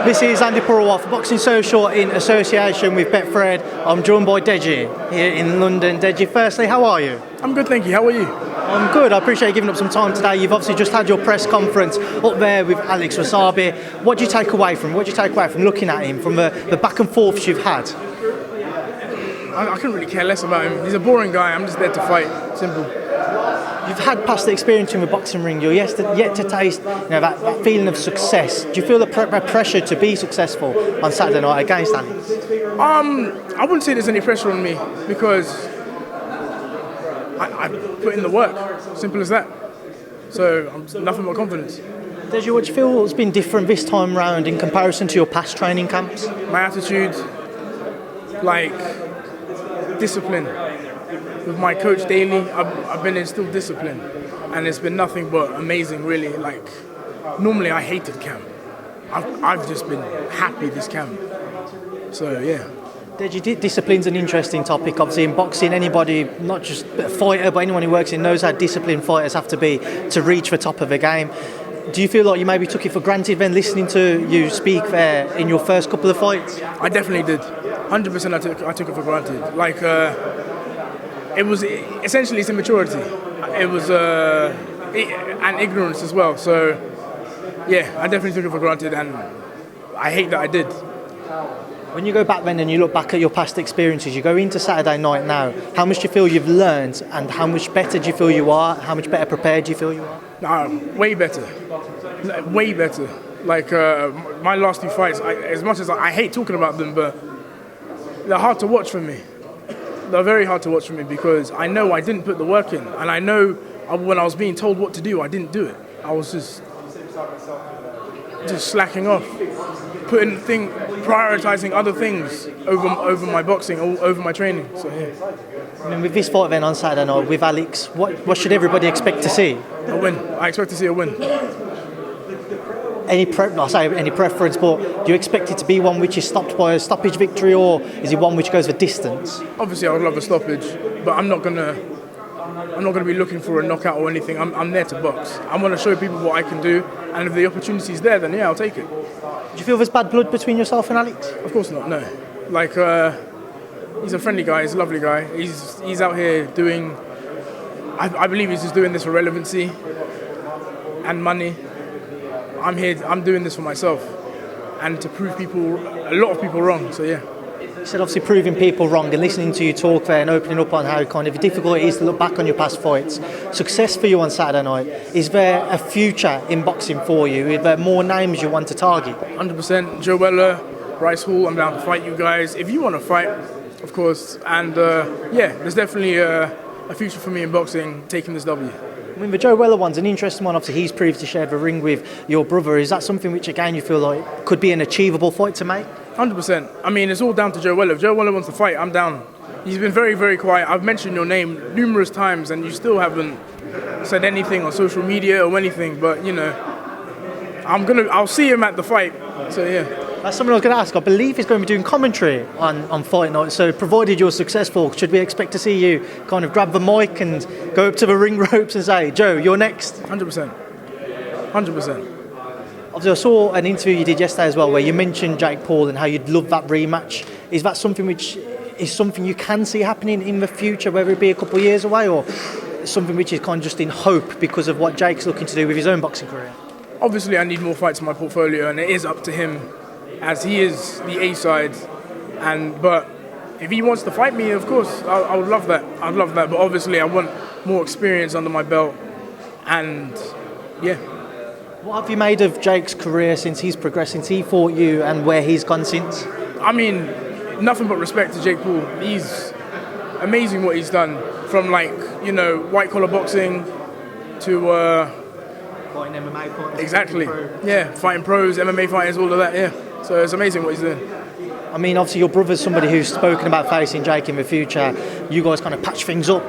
This is Andi Purewal for Boxing Social in association with Betfred. I'm joined by Deji here in London. Deji, firstly, how are you? I'm good, thank you. How are you? I'm good. I appreciate you giving up some time today. You've obviously just had your press conference up there with Alex Wassabi. What do you take away from looking at him, from the back and forths you've had? I couldn't really care less about him. He's a boring guy. I'm just there to fight. Simple. You've had past experience in the boxing ring. You're yet to taste that feeling of success. Do you feel the pressure to be successful on Saturday night against Alex? I wouldn't say there's any pressure on me because I put in the work. Simple as that. So I'm nothing but confidence. Deji, what do you feel has been different this time round in comparison to your past training camps? My attitude, discipline. With my coach daily, I've been instilled discipline, and it's been nothing but amazing, really. Normally I hated camp. I've just been happy this camp. So yeah. Deji, discipline's an interesting topic. Obviously, in boxing, anybody, not just a fighter, but anyone who works in knows how disciplined fighters have to be to reach the top of the game. Do you feel like you maybe took it for granted when listening to you speak there in your first couple of fights? I definitely did. 100% I took it for granted. It was essentially it's immaturity. It was and ignorance as well. So yeah, I definitely took it for granted, and I hate that I did. When you go back then and you look back at your past experiences, you go into Saturday night now, how much do you feel you've learned, and how much better do you feel you are? How much better prepared do you feel you are? Way better. Way better. My last two fights, as much as I hate talking about them, but they're hard to watch for me. They're very hard to watch for me because I know I didn't put the work in, and I know when I was being told what to do, I didn't do it. I was just slacking off, prioritizing other things over my boxing, over my training. So yeah. I mean, with this fight then on Saturday night with Alex, what should everybody expect to see? A win. I expect to see a win. Any preference, but do you expect it to be one which is stopped by a stoppage victory, or is it one which goes the distance? Obviously, I would love a stoppage, but I'm not gonna be looking for a knockout or anything. I'm there to box. I want to show people what I can do, and if the opportunity's there, then yeah, I'll take it. Do you feel there's bad blood between yourself and Alex? Of course not. No. He's a friendly guy. He's a lovely guy. He's out here doing. I believe he's just doing this for relevancy and money. I'm doing this for myself and to prove a lot of people wrong, so yeah. You said obviously proving people wrong, and listening to you talk there and opening up on how kind of difficult it is to look back on your past fights. Success for you on Saturday night, is there a future in boxing for you? Is there more names you want to target? 100%. Joe Weller, Bryce Hall, I'm down to fight you guys. If you want to fight, of course. And yeah, there's definitely a future for me in boxing, taking this W. I mean, the Joe Weller one's an interesting one. Obviously, he's proved to share the ring with your brother. Is that something which, again, you feel like could be an achievable fight to make? 100%. I mean, it's all down to Joe Weller. If Joe Weller wants to fight, I'm down. He's been very, very quiet. I've mentioned your name numerous times, and you still haven't said anything on social media or anything. But you know, I'll see him at the fight. So yeah. That's something I was going to ask. I believe he's going to be doing commentary on fight night. So, provided you're successful, should we expect to see you kind of grab the mic and go up to the ring ropes and say, "Joe, you're next"? 100%. 100%. Obviously, I saw an interview you did yesterday as well, where you mentioned Jake Paul and how you'd love that rematch. Is that something which is something you can see happening in the future, whether it be a couple of years away, or something which is kind of just in hope because of what Jake's looking to do with his own boxing career? Obviously, I need more fights in my portfolio, and it is up to him, as he is the A side. But if he wants to fight me, of course, I would love that. I'd love that. But obviously, I want more experience under my belt, and yeah. What have you made of Jake's career since he's progressed, since he fought you, and where he's gone since? I mean, nothing but respect to Jake Paul. He's amazing what he's done, from white collar boxing to fighting MMA fighters. Exactly. Yeah, fighting pros, MMA fighters, all of that. Yeah. So it's amazing what he's doing. I mean, obviously your brother's somebody who's spoken about facing Jake in the future. You guys kind of patch things up.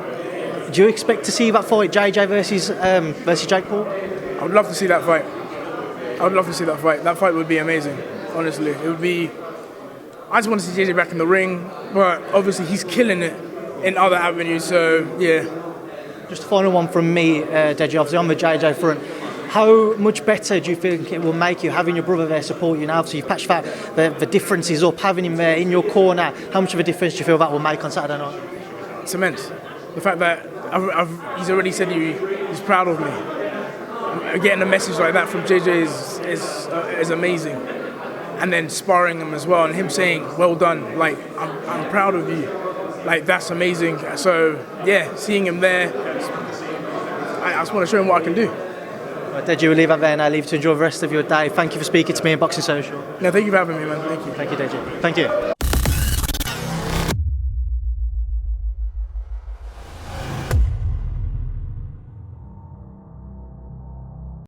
Do you expect to see that fight, JJ versus Jake Paul? I would love to see that fight. That fight would be amazing, honestly. It would be. I just want to see JJ back in the ring, but obviously he's killing it in other avenues, so yeah. Just a final one from me, Deji, obviously on the JJ front. How much better do you think it will make you having your brother there support you now? So you've patched that the differences up, having him there in your corner. How much of a difference do you feel that will make on Saturday night? It's immense. The fact that he's already said he's proud of me. Getting a message like that from JJ is amazing. And then sparring him as well, and him saying, "Well done, like I'm proud of you." Like, that's amazing. So yeah, seeing him there, I just want to show him what I can do. Right, Deji, we'll leave that there and I leave you to enjoy the rest of your day. Thank you for speaking to me in Boxing Social. No, thank you for having me, man. Thank you. Thank you, Deji. Thank you.